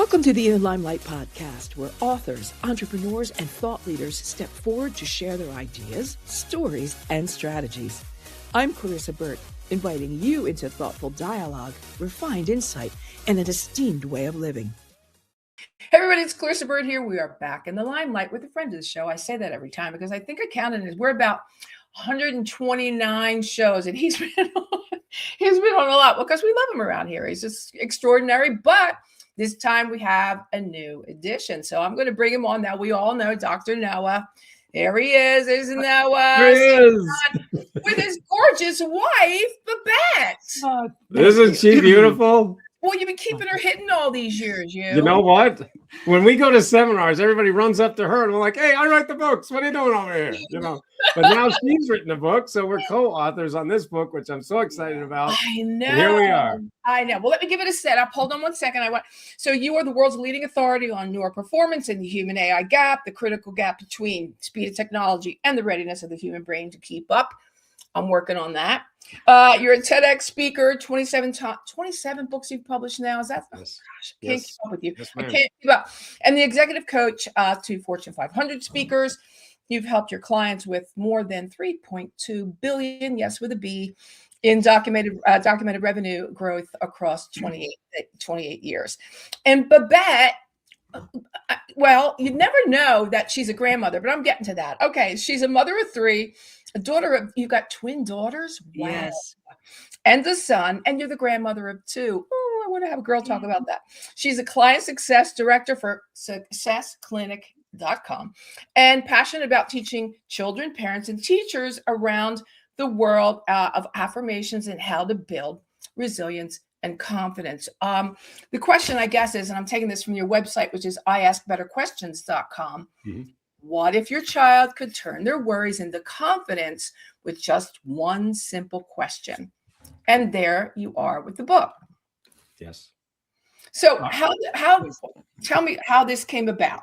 Welcome to the Limelight podcast, where authors, entrepreneurs, and thought leaders step forward to share their ideas, stories, and strategies. I'm Clarissa Burt, inviting you into thoughtful dialogue, refined insight, and an esteemed way of living. Hey everybody, it's Clarissa Burt here. We are back in the limelight with a friend of the show. I say that every time because I think I counted it. We're about 129 shows, and he's been on a lot because we love him around here. He's just extraordinary, but this time we have a new addition. So I'm going to bring him on now. We all know Dr. Noah. There he is. There's Noah. There he is. With his gorgeous wife, Babette. Isn't she beautiful? Well, you've been keeping her hidden all these years, You know what? When we go to seminars, everybody runs up to her and we're like, hey, I write the books. What are you doing over here? But now she's written a book. So we're co-authors on this book, which I'm so excited about. I know. And here we are. I know. Well, let me give it a setup. Hold on one second. So you are the world's leading authority on neuroperformance and the human AI gap, the critical gap between speed of technology and the readiness of the human brain to keep up. I'm working on that. You're a TEDx speaker, 27 books you've published now. Is that? Yes. Oh, gosh, I can't keep up with you. Yes, I can't keep up. And the executive coach to Fortune 500 speakers. You've helped your clients with more than 3.2 billion, yes, with a B, in documented revenue growth across 28 years. And Babette, well, you'd never know that she's a grandmother, but I'm getting to that. Okay, she's a mother of three, a daughter of, you got twin daughters? Wow. Yes. And a son, and you're the grandmother of two. Oh, I want to have a girl talk about that. She's a client success director for successclinic.com and passionate about teaching children, parents, and teachers around the world of affirmations and how to build resilience and confidence. The question, I guess, is, and I'm taking this from your website, which is iaskbetterquestions.com. Mm-hmm. What if your child could turn their worries into confidence with just one simple question? And there you are with the book. Yes. So tell me how this came about.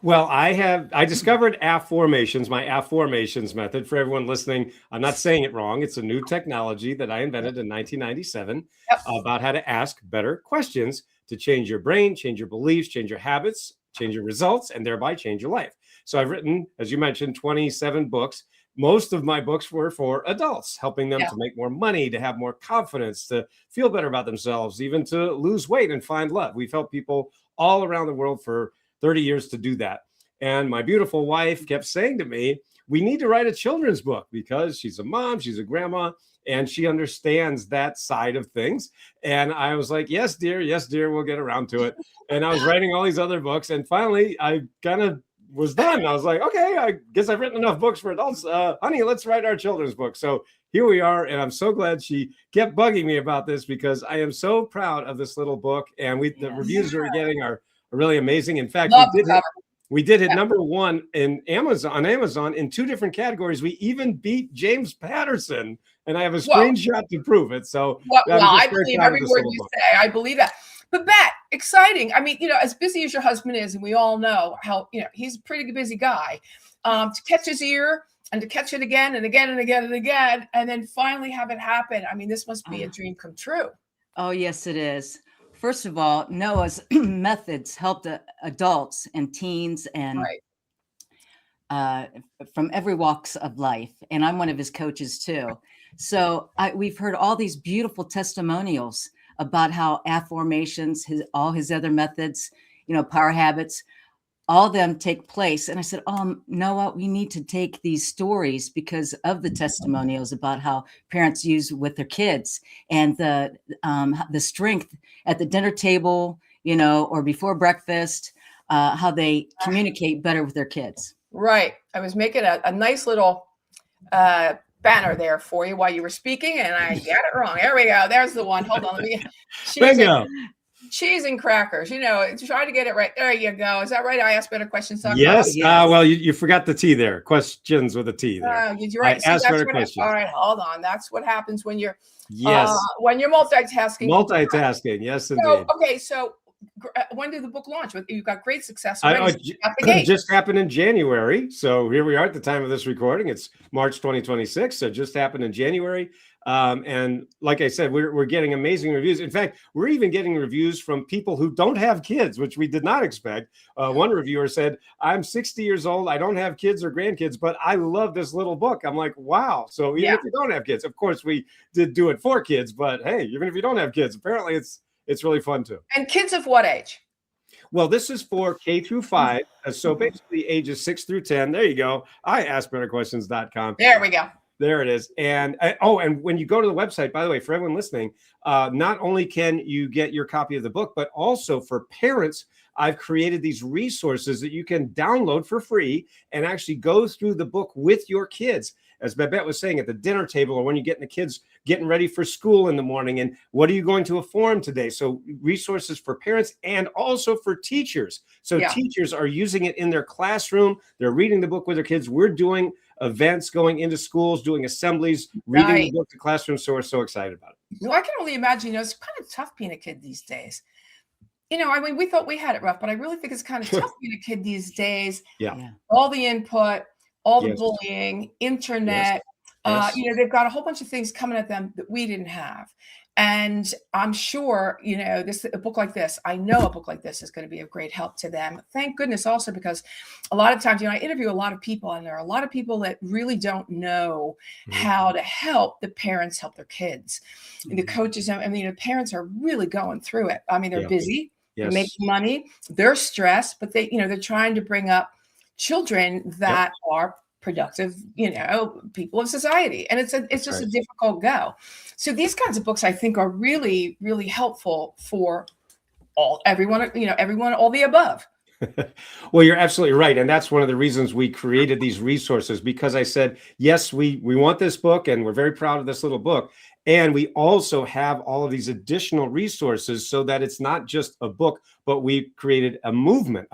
Well, I discovered AFFORMATIONS, my AFFORMATIONS method. For everyone listening, I'm not saying it wrong. It's a new technology that I invented in 1997 about how to ask better questions to change your brain, change your beliefs, change your habits, change your results, and thereby change your life. So I've written, as you mentioned, 27 books. Most of my books were for adults, helping them to make more money, to have more confidence, to feel better about themselves, even to lose weight and find love. We've helped people all around the world for 30 years to do that. And my beautiful wife kept saying to me, we need to write a children's book because she's a mom, she's a grandma, and she understands that side of things. And I was like, yes, dear, we'll get around to it. And I was writing all these other books. And finally, I kind of was done. I was like, okay, I guess I've written enough books for adults. Honey, let's write our children's book. So here we are. And I'm so glad she kept bugging me about this because I am so proud of this little book. And the reviews we're getting are really amazing. In fact, we did hit number one on Amazon in 2 different categories. We even beat James Patterson, and I have a screenshot to prove it. So I believe every word you say. I believe that. Babette, exciting. I mean, as busy as your husband is, and we all know how, he's a pretty busy guy, to catch his ear and to catch it again and again and again and again, and then finally have it happen. I mean, this must be a dream come true. Oh, yes, it is. First of all, Noah's methods helped adults and teens and from every walks of life. And I'm one of his coaches too. So we've heard all these beautiful testimonials about how affirmations, all his other methods, power habits, all of them take place. And I said, Noah, we need to take these stories because of the testimonials about how parents use with their kids and the strength at the dinner table, or before breakfast, how they communicate better with their kids. Right. I was making a nice little banner there for you while you were speaking, and I got it wrong. There we go. There's the one. Hold on. Bingo. Cheese and crackers, try to get it right. There you go. Is that right? I asked better questions. Yes. Well, you forgot the T there. Questions with a T there. You're right. I asked better questions. All right, hold on. That's what happens when you're when you're multitasking. Multitasking. Yes, indeed. So when did the book launch? You got great success It just happened in January. So here we are at the time of this recording. It's March 2026. So it just happened in January. And like I said, we're getting amazing reviews. In fact, we're even getting reviews from people who don't have kids, which we did not expect. One reviewer said, I'm 60 years old. I don't have kids or grandkids, but I love this little book. I'm like, wow. So even if you don't have kids, of course, we did do it for kids, but hey, even if you don't have kids, apparently it's really fun too. And kids of what age? Well, this is for K through 5. So basically ages 6 through 10. There you go. I askbetterquestions.com. There we go. There it is. And and when you go to the website, by the way, for everyone listening, not only can you get your copy of the book, but also for parents, I've created these resources that you can download for free and actually go through the book with your kids. As Babette was saying, at the dinner table, or when you're getting the kids getting ready for school in the morning, and what are you going to a forum today? So resources for parents and also for teachers. So teachers are using it in their classroom. They're reading the book with their kids. We're doing events, going into schools, doing assemblies, reading the book to classrooms. So we're so excited about it. No, I can only imagine, it's kind of tough being a kid these days. I mean, we thought we had it rough, but I really think it's kind of tough being a kid these days. Yeah. All the input, all the bullying, internet, they've got a whole bunch of things coming at them that we didn't have. And I'm sure, a book like this, I know a book like this is going to be of great help to them. Thank goodness also, because a lot of times, I interview a lot of people, and there are a lot of people that really don't know how to help the parents help their kids. And the coaches, the parents are really going through it. I mean, they're busy, they're making money, they're stressed, but they're trying to bring up children that are productive, people of society. And it's just a difficult go. So these kinds of books, I think, are really, really helpful for everyone, all the above. Well, you're absolutely right. And that's one of the reasons we created these resources, because I said, yes, we want this book, and we're very proud of this little book. And we also have all of these additional resources so that it's not just a book, but we've created a movement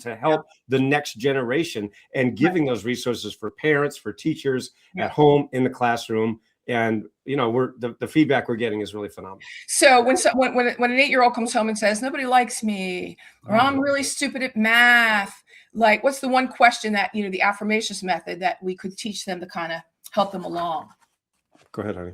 to help the next generation, and giving those resources for parents, for teachers at home, in the classroom. And, the feedback we're getting is really phenomenal. So when an 8-year-old comes home and says, nobody likes me, or I'm really stupid at math, like, what's the one question that, the affirmations method that we could teach them to kind of help them along? Go ahead, honey.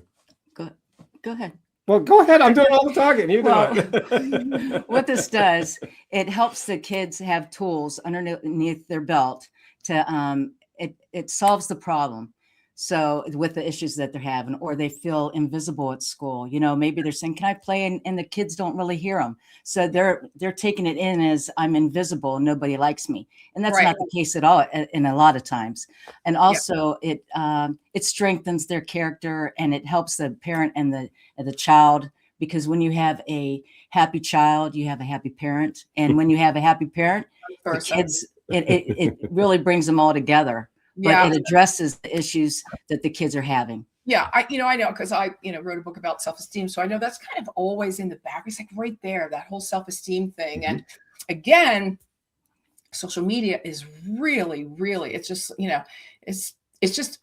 Go ahead. Well, go ahead. I'm doing all the talking. You do it. What this does, it helps the kids have tools underneath their belt to, it solves the problem. So with the issues that they're having, or they feel invisible at school, maybe they're saying, can I play? And the kids don't really hear them. So they're taking it in as, I'm invisible, nobody likes me. And that's not the case at all in a lot of times. And also it strengthens their character, and it helps the parent and the child, because when you have a happy child, you have a happy parent. And when you have a happy parent, the kids, it really brings them all together. But it addresses the issues that the kids are having. Yeah, I know, because I wrote a book about self-esteem, so I know that's kind of always in the back. It's like right there, that whole self-esteem thing. And again, social media is really, really, it's just it's just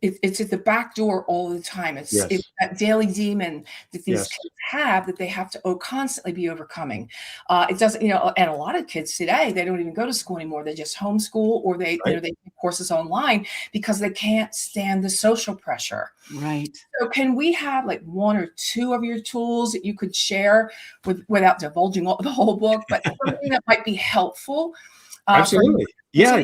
it's at the back door all the time. It's that daily demon that these kids have, that they have to constantly be overcoming. It doesn't, and a lot of kids today, they don't even go to school anymore. They just homeschool, or they they take courses online because they can't stand the social pressure. Right. So can we have like one or two of your tools that you could share without divulging the whole book, but something that might be helpful? Absolutely. Yeah.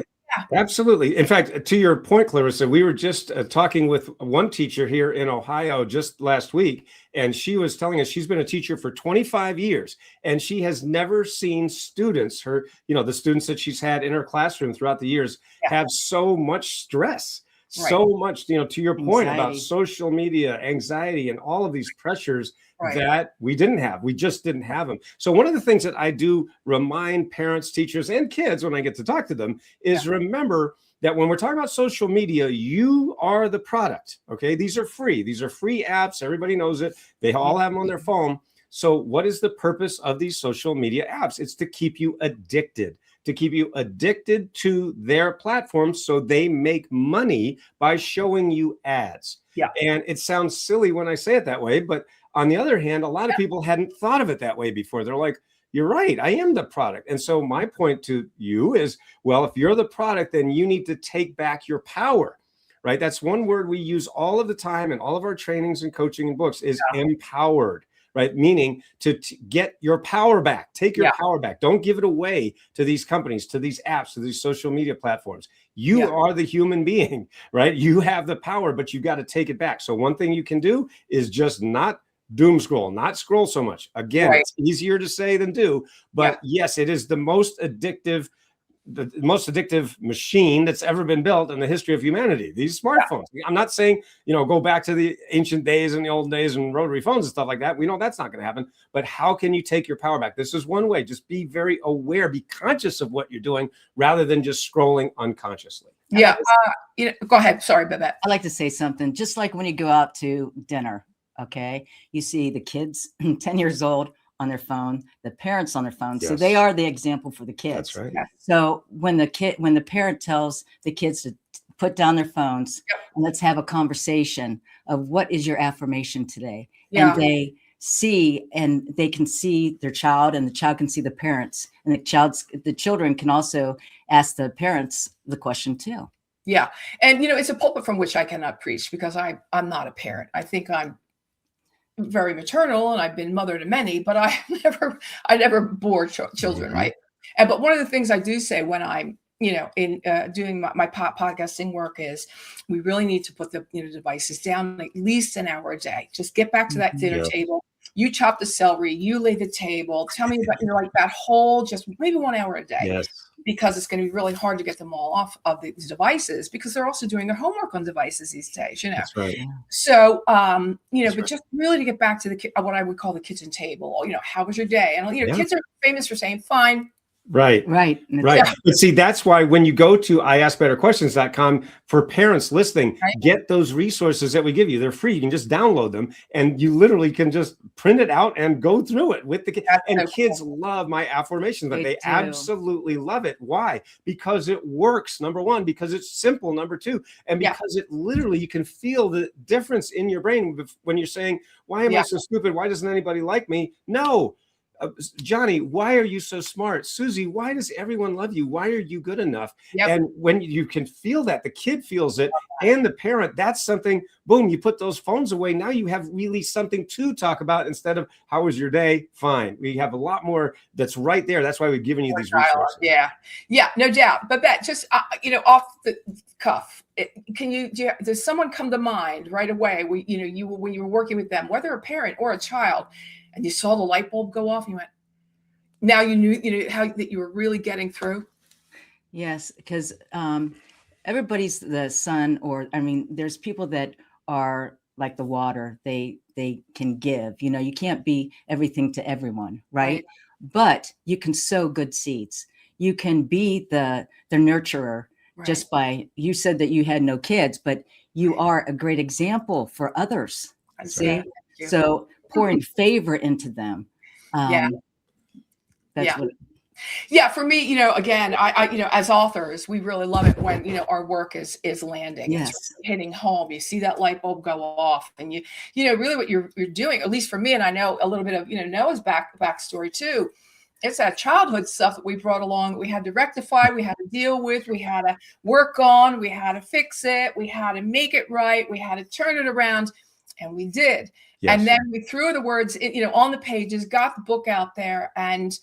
Absolutely. In fact, to your point, Clarissa, we were just talking with one teacher here in Ohio just last week, and she was telling us she's been a teacher for 25 years, and she has never seen students, the students that she's had in her classroom throughout the years, have so much stress, so much, to your point about social media, anxiety, and all of these pressures that we didn't have. We just didn't have them. So one of the things that I do remind parents, teachers, and kids when I get to talk to them is remember that when we're talking about social media, you are the product. Okay. These are free. These are free apps. Everybody knows it. They all have them on their phone. So what is the purpose of these social media apps? It's to keep you addicted. To their platforms, so they make money by showing you ads. Yeah. And it sounds silly when I say it that way, but on the other hand, a lot of people hadn't thought of it that way before. They're like, you're right, I am the product. And so my point to you is, well, if you're the product, then you need to take back your power, right? That's one word we use all of the time in all of our trainings and coaching and books is empowered, right? Meaning to get your power back, take your power back. Don't give it away to these companies, to these apps, to these social media platforms. You are the human being, right? You have the power, but you got to take it back. So one thing you can do is just not doom scroll, not scroll so much. Again, it's easier to say than do, but yes, it is the most addictive machine that's ever been built in the history of humanity, these smartphones. I'm not saying, go back to the ancient days and the old days and rotary phones and stuff like that. We know that's not going to happen, but how can you take your power back? This is one way. Just be very aware, be conscious of what you're doing rather than just scrolling unconsciously. Yeah. Go ahead. Sorry, Babette. I like to say something, just like when you go out to dinner, okay, you see the kids 10 years old on their phone, the parents on their phone. So they are the example for the kids. That's right. So when the parent tells the kids to put down their phones and let's have a conversation of what is your affirmation today. And they can see their child and the child can see the parents, and the children can also ask the parents the question too. Yeah. And, it's a pulpit from which I cannot preach because I'm not a parent. I think I'm very maternal and I've been mother to many, but I never bore children. Right. But one of the things I do say when I'm, in doing my podcasting work is we really need to put the devices down at least an hour a day. Just get back to that dinner table. You chop the celery, you lay the table. Tell me about, like that whole, just maybe 1 hour a day. Yes. Because it's going to be really hard to get them all off of these devices because they're also doing their homework on devices these days, That's right. So, but just really to get back to what I would call the kitchen table, how was your day? And, kids are famous for saying, fine. Right. But see, that's why when you go to iaskbetterquestions.com for parents listening, get those resources that we give you. They're free. You can just download them and you literally can just print it out and go through it with the kids. And kids love my affirmations, but they absolutely love it. Why? Because it works. Number one, because it's simple. Number two, and because it literally, you can feel the difference in your brain when you're saying, why am I so stupid? Why doesn't anybody like me? No. Johnny, why are you so smart? Susie, why does everyone love you? Why are you good enough? And when you can feel that, the kid feels it and the parent, that's something, boom, you put those phones away. Now you have really something to talk about instead of how was your day? Fine. We have a lot more that's right there. That's why we've given you these resources. Yeah, no doubt. But that just, off the cuff, does someone come to mind right away? When you were working with them, whether a parent or a child, and you saw the light bulb go off, and you went, now you knew, how that you were really getting through? Yes, because everybody's the sun, there's people that are like the water. They can give, you can't be everything to everyone, right? But you can sow good seeds. You can be the nurturer just by, you said that you had no kids, but you are a great example for others. See? So pouring favor into them. That's what. Yeah, for me, again, I as authors, we really love it when, our work is landing. Yes. It's hitting home. You see that light bulb go off and you really what you're doing, at least for me, and I know a little bit of, Noah's backstory too. It's that childhood stuff that we brought along that we had to rectify, we had to deal with, we had to work on, we had to fix it, we had to make it right, we had to turn it around, and we did. Yes. And then we threw the words, on the pages, got the book out there, and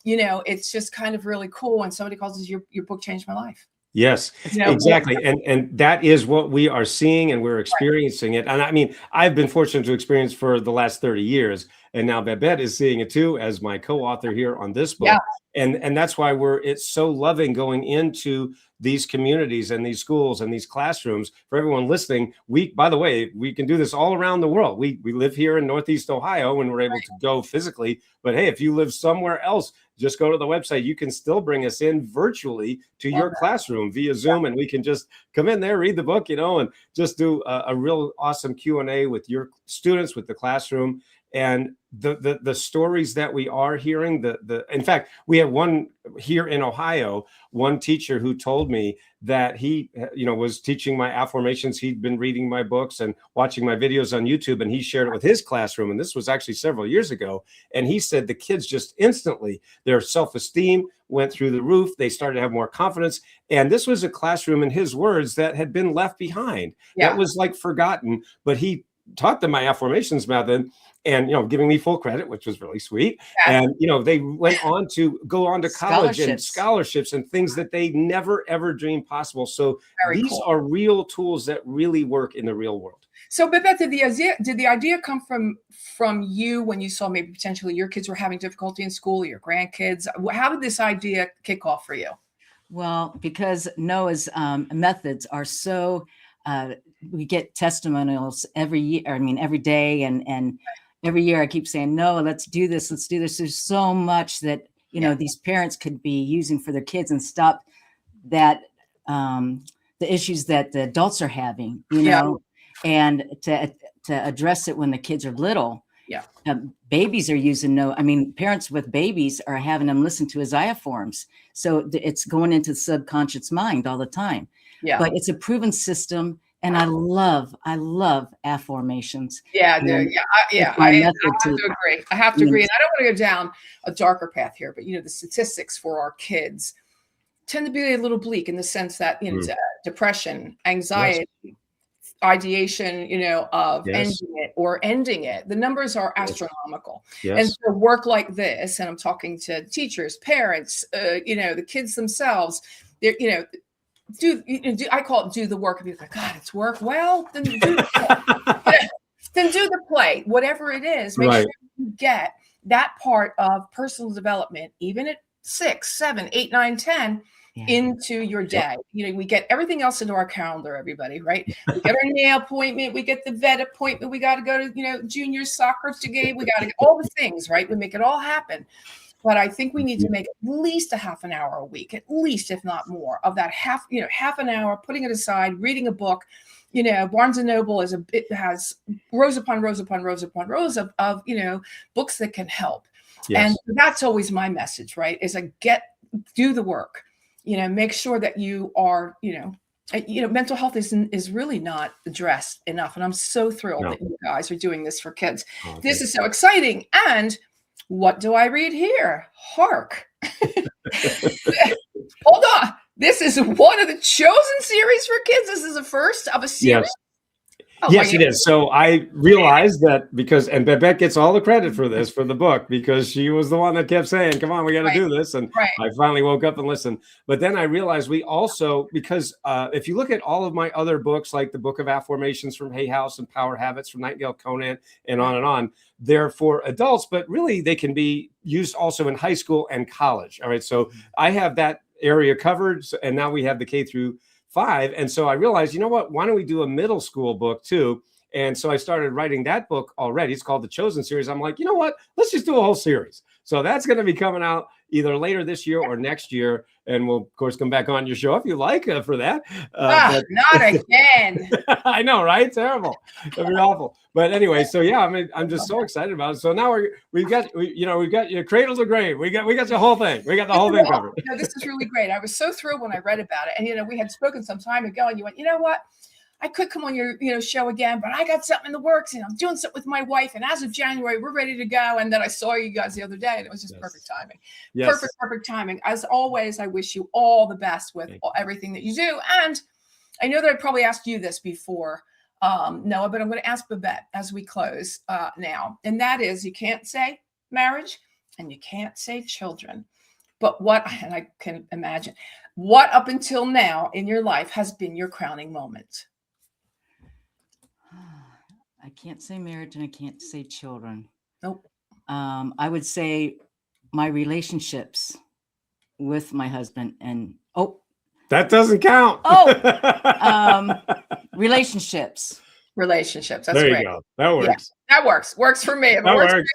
it's just kind of really cool when somebody calls us, your book changed my life. Yes, exactly. And that is what we are seeing, and we're experiencing it. And I've been fortunate to experience for the last 30 years. And now Babette is seeing it too, as my co-author here on this book. And that's why it's so loving going into these communities and these schools and these classrooms. For everyone listening, by the way, we can do this all around the world. We live here in Northeast Ohio and we're able to go physically. But hey, if you live somewhere else, just go to the website. You can still bring us in virtually to your classroom via Zoom, and we can just come in there, read the book, and just do a real awesome Q&A with your students, with the classroom. And the stories that we are hearing, in fact, we have one here in Ohio, one teacher who told me that he, was teaching my affirmations. He'd been reading my books and watching my videos on YouTube, and he shared it with his classroom. And this was actually several years ago. And he said the kids just instantly, their self-esteem went through the roof. They started to have more confidence. And this was a classroom, in his words, that had been left behind. Yeah. That was like forgotten, but he taught them my affirmations method, and giving me full credit, which was really sweet. Yeah. And they went on to go on to college and scholarships and things that they never ever dreamed possible. So these are real tools that really work in the real world. So Babette, did the idea come from you when you saw maybe potentially your kids were having difficulty in school, your grandkids? How did this idea kick off for you? Well, because Noah's methods are so we get testimonials every year. I mean, every day, and every year I keep saying, no, let's do this. Let's do this. There's so much that, these parents could be using for their kids and stop that, the issues that the adults are having, and to address it when the kids are little. Yeah. Babies are using parents with babies are having them listen to his forms. So it's going into the subconscious mind all the time. Yeah. But it's a proven system. And I love affirmations. Yeah, I have to agree. I have to agree. And I don't want to go down a darker path here, but the statistics for our kids tend to be a little bleak in the sense that depression, anxiety, ideation, of ending it. The numbers are astronomical. Yes. And so work like this, and I'm talking to teachers, parents, the kids themselves, they're, I call it do the work. And you're like, God, it's work. Well, then do the play. Then do the play, whatever it is. Make sure you get that part of personal development, even at 6, 7, 8, 9, 10, into your day. We get everything else into our calendar, everybody, right? We get our nail appointment, we get the vet appointment, we got to go to, junior soccer game, we got to get all the things, right? We make it all happen. But I think we need to make at least a half an hour a week, at least, if not more, of that half an hour, putting it aside, reading a book. Barnes and Noble has rows upon rows upon rows upon rows of books that can help. Yes. And that's always my message, right? Is do the work, make sure that you are, mental health is really not addressed enough. And I'm so thrilled that you guys are doing this for kids. This is so exciting. And what do I read here? Hark. Hold on. This is one of the chosen series for kids. This is the first of a series. Yes. Yes, it is. So I realized that and Babette gets all the credit for this, for the book, because she was the one that kept saying, come on, we got to do this. And I finally woke up and listened. But then I realized we also, because if you look at all of my other books, like the Book of Affirmations from Hay House and Power Habits from Nightingale-Conant and on, they're for adults, but really they can be used also in high school and college. All right. So I have that area covered. And now we have the K through 5. And so I realized, why don't we do a middle school book too? And so I started writing that book already. It's called The Chosen Series. I'm like, let's just do a whole series. So that's going to be coming out either later this year or next year. And we'll, of course, come back on your show if you like for that. But not again. I know, right? Terrible. It'd be awful. But anyway, so I'm just so excited about it. So now we've got your cradle to grave. We got the whole thing. We got the whole thing covered. This is really great. I was so thrilled when I read about it. And, we had spoken some time ago and you went, what? I could come on your show again, but I got something in the works and I'm doing something with my wife. And as of January, we're ready to go. And then I saw you guys the other day and it was just perfect timing. Yes. Perfect timing. As always, I wish you all the best with everything that you do. And I know that I probably asked you this before, Noah, but I'm going to ask Babette as we close now. And that is, you can't say marriage and you can't say children. But and I can imagine, what up until now in your life has been your crowning moment? I can't say marriage and I can't say children. Nope. I would say my relationships with my husband and that doesn't count. Relationships. That's there great. You go. That works. Yeah, that works. Works for me. That works.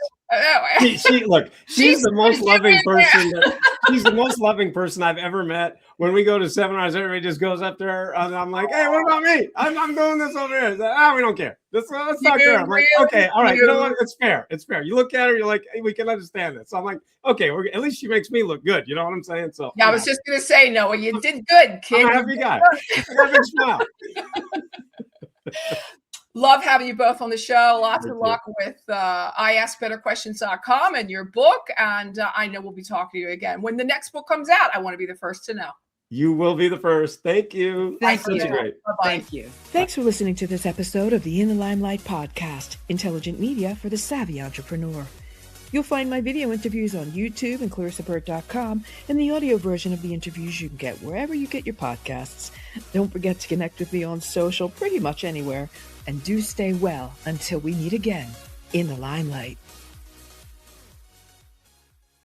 She's the most loving person. She's the most loving person I've ever met. When we go to seminars, everybody just goes up there, and I'm like, "Hey, what about me? I'm doing this over here." Like, we don't care. Let's not care. I'm like, "Okay, all right. You know what? It's fair. It's fair." You look at her, you're like, "Hey, we can understand it." So I'm like, "Okay, at least she makes me look good." You know what I'm saying? So yeah, I was just gonna say, Noah, you did good, kid. I'm a happy guy. Big smile. Love having you both on the show. Lots of luck with iaskbetterquestions.com and your book. And I know we'll be talking to you again. When the next book comes out, I want to be the first to know. You will be the first. Thank you. Thank Such you. great. Bye-bye. Thank you. Thanks for listening to this episode of the In the Limelight podcast, intelligent media for the savvy entrepreneur. You'll find my video interviews on YouTube and clarissaburt.com, and the audio version of the interviews you can get wherever you get your podcasts. Don't forget to connect with me on social, pretty much anywhere, and do stay well until we meet again in the Limelight.